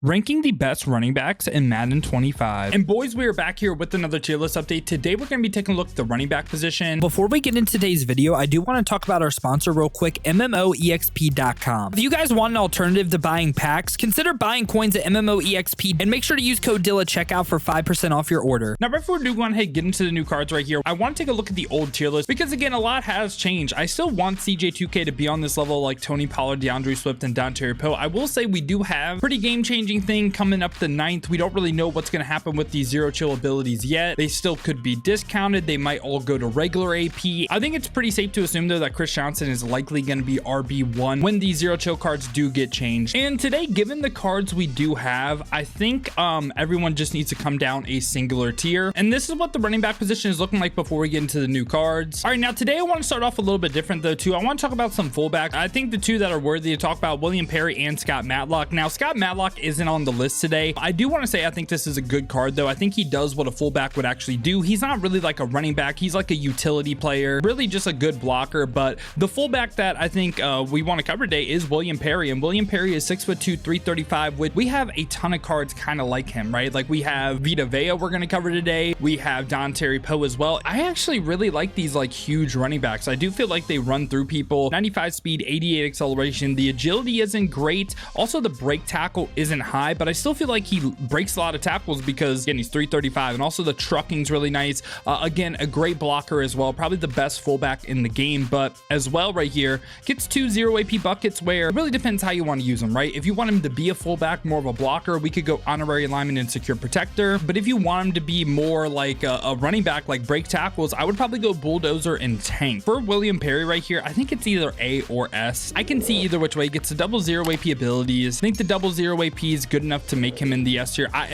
Ranking the best running backs in Madden 25. And boys, we are back here with another tier list update. Today, we're going to be taking a look at the running back position. Before we get into today's video, I do want to talk about our sponsor real quick, MMOEXP.com. If you guys want an alternative to buying packs, consider buying coins at MMOEXP and make sure to use code DILL at checkout for 5% off your order. Now, before we do go ahead and get into the new cards right here, I want to take a look at the old tier list because, again, a lot has changed. I still want CJ2K to be on this level like Tony Pollard, DeAndre Swift, and Dontari Poe. I will say we do have pretty game-changing thing coming up the 9th. We don't really know what's going to happen with these zero chill abilities yet. They still could be discounted. They might all go to regular AP. I think it's pretty safe to assume though that Chris Johnson is likely going to be RB1 when these zero chill cards do get changed. And today, given the cards we do have, I think everyone just needs to come down a singular tier. And this is what the running back position is looking like before we get into the new cards. All right, now today I want to start off a little bit different though too. I want to talk about some fullbacks. I think the two that are worthy to talk about, William Perry and Scott Matlock. Now, Scott Matlock isn't on the list today. I do want to say I think this is a good card though. I think he does what a fullback would actually do. He's not really like a running back. He's like a utility player, really just a good blocker. But the fullback that I think we want to cover today is William Perry. And William Perry is 6'2", 335. Which we have a ton of cards kind of like him, right? Like we have Vita Vea we're going to cover today. We have Dontari Poe as well. I actually really like these like huge running backs. I do feel like they run through people. 95 speed, 88 acceleration. The agility isn't great. Also, the break tackle isn't high, but I still feel like he breaks a lot of tackles because again he's 335, and also the trucking's really nice. Again, a great blocker as well, probably the best fullback in the game. But as well right here, gets 2 0 AP buckets, where it really depends how you want to use them, right? If you want him to be a fullback, more of a blocker, we could go honorary lineman and secure protector. But if you want him to be more like a running back, like break tackles, I would probably go bulldozer and tank. For William Perry right here, I think it's either A or S. I can see either which way. He gets the 0 AP abilities. I think the 0 AP is good enough to make him in the S tier. I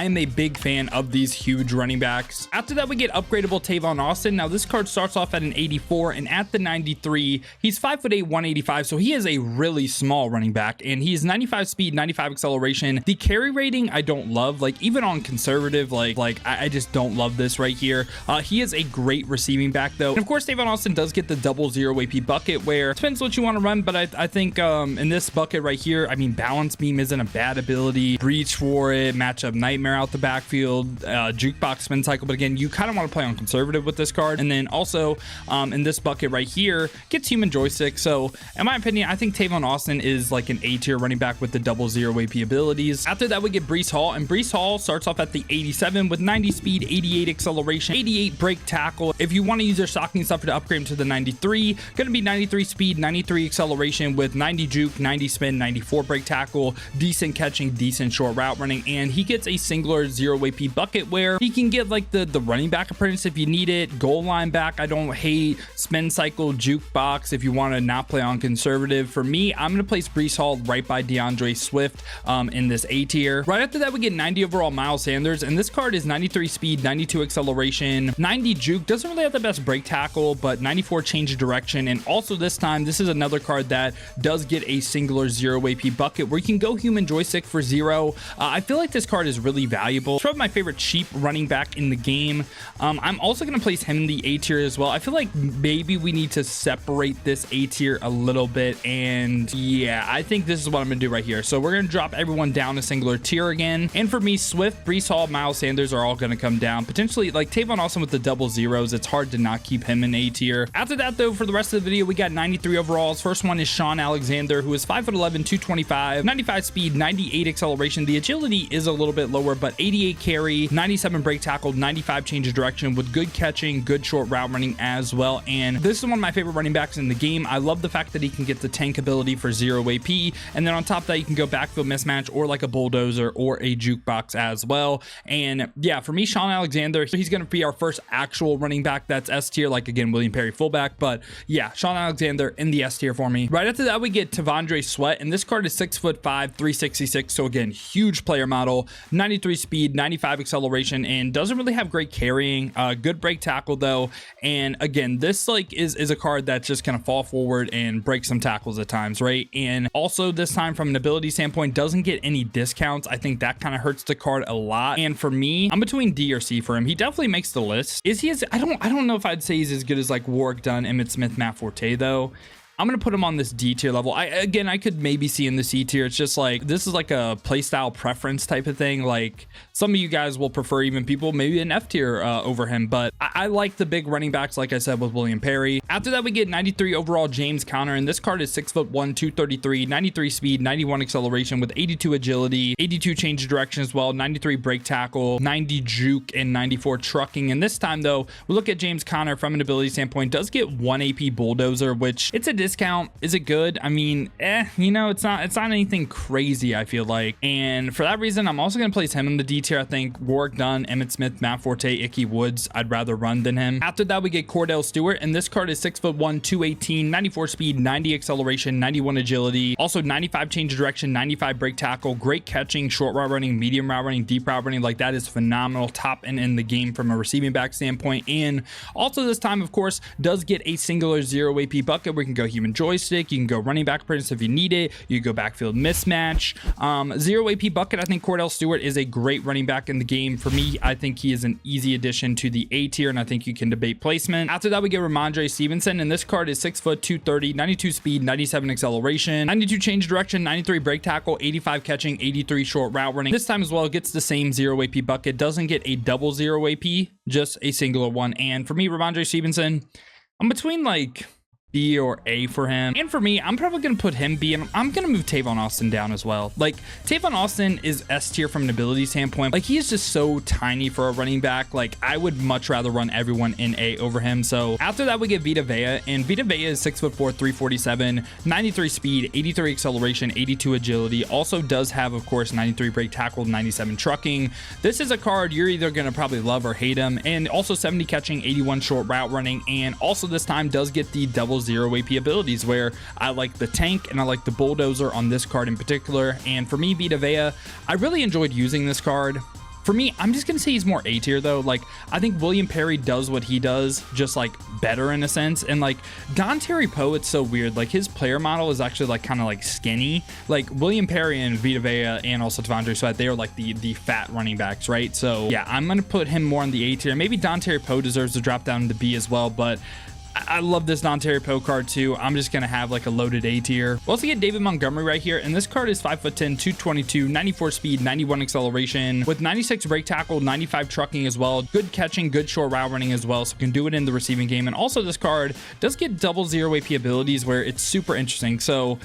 am a big fan of these huge running backs. After that, we get upgradable Tavon Austin. Now this card starts off at an 84, and at the 93, he's 5'8", 185, so he is a really small running back, and he's 95 speed, 95 acceleration. The carry rating I don't love, like even on conservative, I just don't love this right here. He is a great receiving back though, and of course Tavon Austin does get the 0 AP bucket, where it depends what you want to run, but I think in this bucket right here, I mean, balance beam isn't a bad ability. Breach for it, matchup nightmare out the backfield, jukebox spin cycle, but again, you kind of want to play on conservative with this card. And then also in this bucket right here, gets human joystick. So in my opinion, I think Tavon Austin is like an A tier running back with the 0 AP abilities. After that, we get Bree Hall, and Bree Hall starts off at the 87 with 90 speed, 88 acceleration, 88 break tackle. If you want to use their stocking stuff to upgrade him to the 93, going to be 93 speed, 93 acceleration with 90 juke, 90 spin, 94 break tackle, decent catching, decent short route running, and he gets a singular 0 AP bucket where he can get like the running back apprentice if you need it, goal line back. I don't hate spin cycle, jukebox if you want to not play on conservative. For me, I'm going to place Bree Hall right by DeAndre Swift in this A tier. Right after that, we get 90 overall Miles Sanders, and this card is 93 speed, 92 acceleration, 90 juke, doesn't really have the best break tackle, but 94 change of direction. And also this time, this is another card that does get a singular 0 AP bucket where you can go human joystick for 0. I feel like this card is really valuable. It's probably my favorite cheap running back in the game. I'm also going to place him in the A tier as well. I feel like maybe we need to separate this A tier a little bit, and yeah, I think this is what I'm going to do right here. So we're going to drop everyone down a singular tier again. And for me, Swift, Bree Hall, Miles Sanders are all going to come down. Potentially, like Tavon Austin with the 0s, it's hard to not keep him in A tier. After that, though, for the rest of the video, we got 93 overalls. First one is Shawn Alexander, who is 5'11", 225, 95 speed, 98 acceleration. The agility is a little bit lower, but 88 carry, 97 break tackle, 95 change of direction with good catching, good short route running as well. And this is one of my favorite running backs in the game. I love the fact that he can get the tank ability for 0 AP, and then on top of that, you can go backfield mismatch or like a bulldozer or a jukebox as well. And yeah, for me, Shawn Alexander, he's going to be our first actual running back that's S tier, like again, William Perry fullback, but yeah, Shawn Alexander in the S tier for me. Right after that, we get Tavondre Sweat, and this card is 6'5", 366. So again, huge player model, 93 speed, 95 acceleration, and doesn't really have great carrying. Good break tackle though. And again, this like is a card that's just gonna fall forward and break some tackles at times, right? And also this time from an ability standpoint, doesn't get any discounts. I think that kind of hurts the card a lot. And for me, I'm between D or C for him. He definitely makes the list. Is he as, I don't know if I'd say he's as good as like Warwick Dunn, Emmitt Smith, Matt Forte though. I'm going to put him on this D tier level. Again, I could maybe see in the C tier. It's just like, this is like a playstyle preference type of thing. Like some of you guys will prefer even people maybe an F tier over him, but I like the big running backs, like I said, with William Perry. After that, we get 93 overall James Conner, and this card is 6'1", 233, 93 speed, 91 acceleration with 82 agility, 82 change of direction as well, 93 break tackle, 90 juke, and 94 trucking. And this time though, we look at James Conner from an ability standpoint, does get 1 AP bulldozer, which it's a discount. Is it good? I mean, you know, it's not anything crazy, I feel like. And for that reason, I'm also going to place him in the D tier. I think Warwick Dunn, Emmitt Smith, Matt Forte, Icky Woods, I'd rather run than him. After that, we get Cordell Stewart, and this card is 6'1", 218, 94 speed, 90 acceleration, 91 agility, also 95 change of direction, 95 break tackle, great catching, short route running, medium route running, deep route running. Like that is phenomenal, top end in the game from a receiving back standpoint. And also this time, of course, does get a singular 0 AP bucket where you can go human joystick, you can go running back appearance if you need it, you go backfield mismatch. 0 AP bucket. I think Cordell Stewart is a great running back in the game. For me, I think he is an easy addition to the A tier, and I think you can debate placement. After that, we get Reggie Stevenson, and this card is 6', 230, 92 speed, 97 acceleration, 92 change of direction, 93 break tackle, 85 catching, 83 short route running. This time as well, gets the same 0 AP bucket, doesn't get a double 0 AP, just a singular one. And for me, Reggie Stevenson, I'm between like B or A for him. And for me, I'm probably going to put him B, and I'm going to move Tavon Austin down as well. Like, Tavon Austin is S tier from an ability standpoint. Like, he is just so tiny for a running back. Like, I would much rather run everyone in A over him. So after that, we get Vita Vea, and Vita Vea is 6'4", 347, 93 speed, 83 acceleration, 82 agility. Also does have, of course, 93 break tackle, 97 trucking. This is a card you're either going to probably love or hate him. And also 70 catching, 81 short route running. And also this time does get the double 0 AP abilities, where I like the tank and I like the bulldozer on this card in particular. And for me, Vita Vea, I really enjoyed using this card. For me, I'm just gonna say he's more A tier though. Like, I think William Perry does what he does, just like better in a sense. And like Don Terry Poe, it's so weird. Like his player model is actually like kind of like skinny. Like William Perry and Vita Vea and also Tavon Sweat, they are like the fat running backs, right? So yeah, I'm gonna put him more on the A tier. Maybe Don Terry Poe deserves to drop down to B as well, but I love this Don Terry Poe card too. I'm just going to have like a loaded A tier. We also get David Montgomery right here, and this card is 5'10", 222, 94 speed, 91 acceleration with 96 break tackle, 95 trucking as well. Good catching, good short route running as well, so can do it in the receiving game. And also this card does get double 0 AP abilities, where it's super interesting. So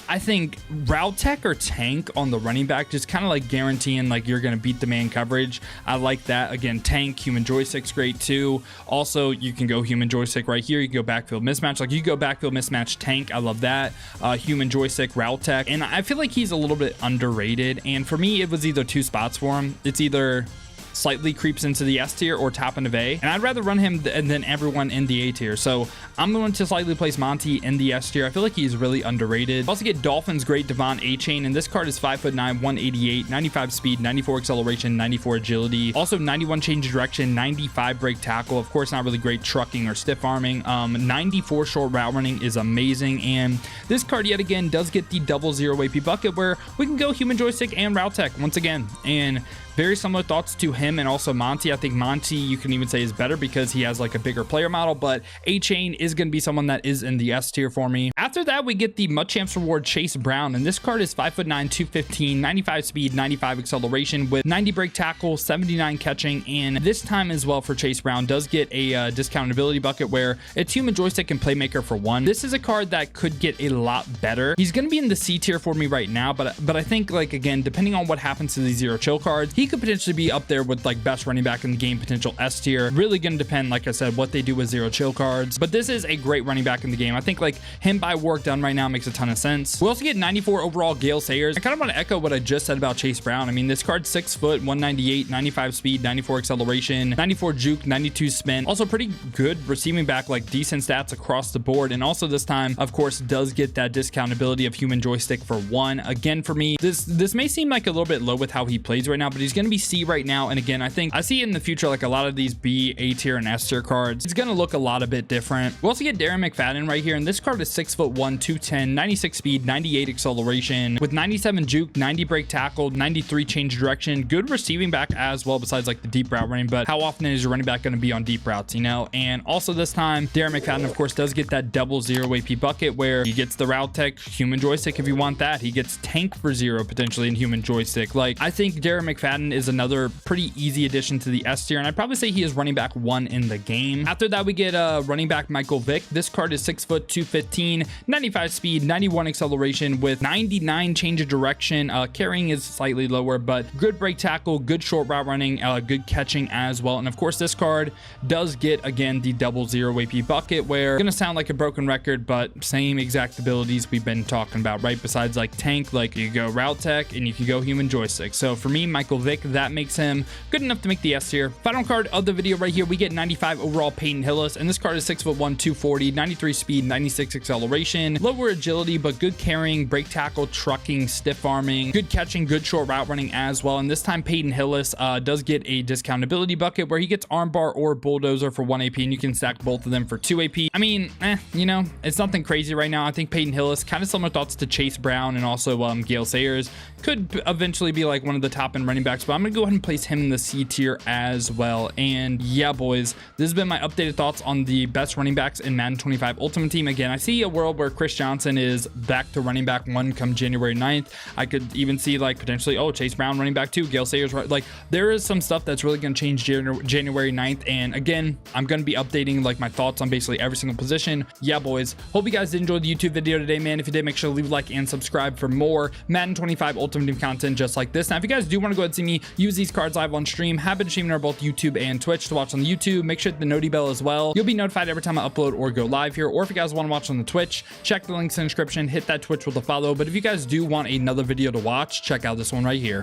I think route tech or tank on the running back, just kind of like guaranteeing like you're going to beat the man coverage. I like that. Again, tank, human joystick's great too. Also, you can go human joystick right here. You can go backfield mismatch. Like you go backfield mismatch tank. I love that. Human joystick, route tech. And I feel like he's a little bit underrated. And for me, it was either two spots for him. It's either slightly creeps into the S tier or top end of A, and I'd rather run him than everyone in the A tier. So I'm going to slightly place Monty in the S tier. I feel like he's really underrated. Also get Dolphins great Devon A-Chain, and this card is 5'9", 188, 95 speed, 94 acceleration, 94 agility, also 91 change of direction, 95 break tackle. Of course, not really great trucking or stiff arming. 94 short route running is amazing. And this card yet again does get the double 0 AP bucket, where we can go human joystick and route tech once again. And very similar thoughts to him and also Monty. I think Monty, you can even say, is better because he has like a bigger player model, but A-Chain is going to be someone that is in the S tier for me. After that, we get the Mud Champs reward Chase Brown, and this card is 5'9", 215, 95 speed, 95 acceleration with 90 break tackle, 79 catching. And this time as well for Chase Brown does get a discounted ability bucket, where it's human joystick and playmaker for 1. This is a card that could get a lot better. He's going to be in the C tier for me right now, but I think, like, again, depending on what happens to these zero chill cards, he could potentially be up there with like best running back in the game, potential S tier. Really going to depend, like I said, what they do with zero chill cards. But this is a great running back in the game. I think like him by work done right now makes a ton of sense. We also get 94 overall Gale Sayers. I kind of want to echo what I just said about Chase Brown. I mean, this card's 6 foot, 198, 95 speed, 94 acceleration, 94 juke, 92 spin. Also pretty good receiving back, like decent stats across the board. And also this time, of course, does get that discount ability of human joystick for 1. Again, for me, this may seem like a little bit low with how he plays right now, but he's going to be C right now. And again, I think I see in the future like a lot of these B, A tier, and S tier cards, it's gonna look a lot a bit different. We also get Darren McFadden right here, and this card is 6'1", 210, 96 speed, 98 acceleration with 97 juke, 90 break tackle, 93 change direction, good receiving back as well, besides like the deep route running. But how often is your running back going to be on deep routes, you know? And also this time, Darren McFadden, of course, does get that double 0 AP bucket where he gets the route tech, human joystick if you want that. He gets tank for 0 potentially in human joystick. Like, I think Darren McFadden is another pretty easy addition to the S tier, and I'd probably say he is running back 1 in the game. After that, we get running back Michael Vick. This card is 6', 215, 95 speed, 91 acceleration with 99 change of direction. Carrying is slightly lower, but good break tackle, good short route running, good catching as well. And of course, this card does get, again, the double 0 AP bucket, where it's gonna sound like a broken record, but same exact abilities we've been talking about, right? Besides like tank, like you go route tech and you can go human joystick. So for me, Michael Vick, that makes him good enough to make the S tier. Final card of the video right here, we get 95 overall Peyton Hillis, and this card is 6'1", 240, 93 speed, 96 acceleration, lower agility, but good carrying, break tackle, trucking, stiff arming, good catching, good short route running as well. And this time Peyton Hillis does get a discount ability bucket where he gets armbar or bulldozer for 1 AP, and you can stack both of them for 2 AP. I mean, you know, it's nothing crazy right now. I think Peyton Hillis, kind of similar thoughts to Chase Brown and also Gale Sayers, could eventually be like one of the top end running backs, but I'm gonna go ahead and place him in the C tier as well. And yeah, boys, this has been my updated thoughts on the best running backs in Madden 25 Ultimate Team. Again, I see a world where Chris Johnson is back to running back 1 come January 9th. I could even see like potentially, oh, Chase Brown running back 2, Gale Sayers, like there is some stuff that's really going to change January 9th. And again, I'm going to be updating like my thoughts on basically every single position. Yeah, boys, hope you guys did enjoy the YouTube video today, man. If you did, make sure to leave a like and subscribe for more Madden 25 Ultimate Team content just like this. Now, if you guys do want to go ahead and see me use these cards live on stream, have been streaming on both YouTube and Twitch. To watch on the YouTube, make sure to hit the noti bell as well. You'll be notified every time I upload or go live here. Or if you guys want to watch on the Twitch, check the links in the description, hit that Twitch with a follow. But if you guys do want another video to watch, check out this one right here.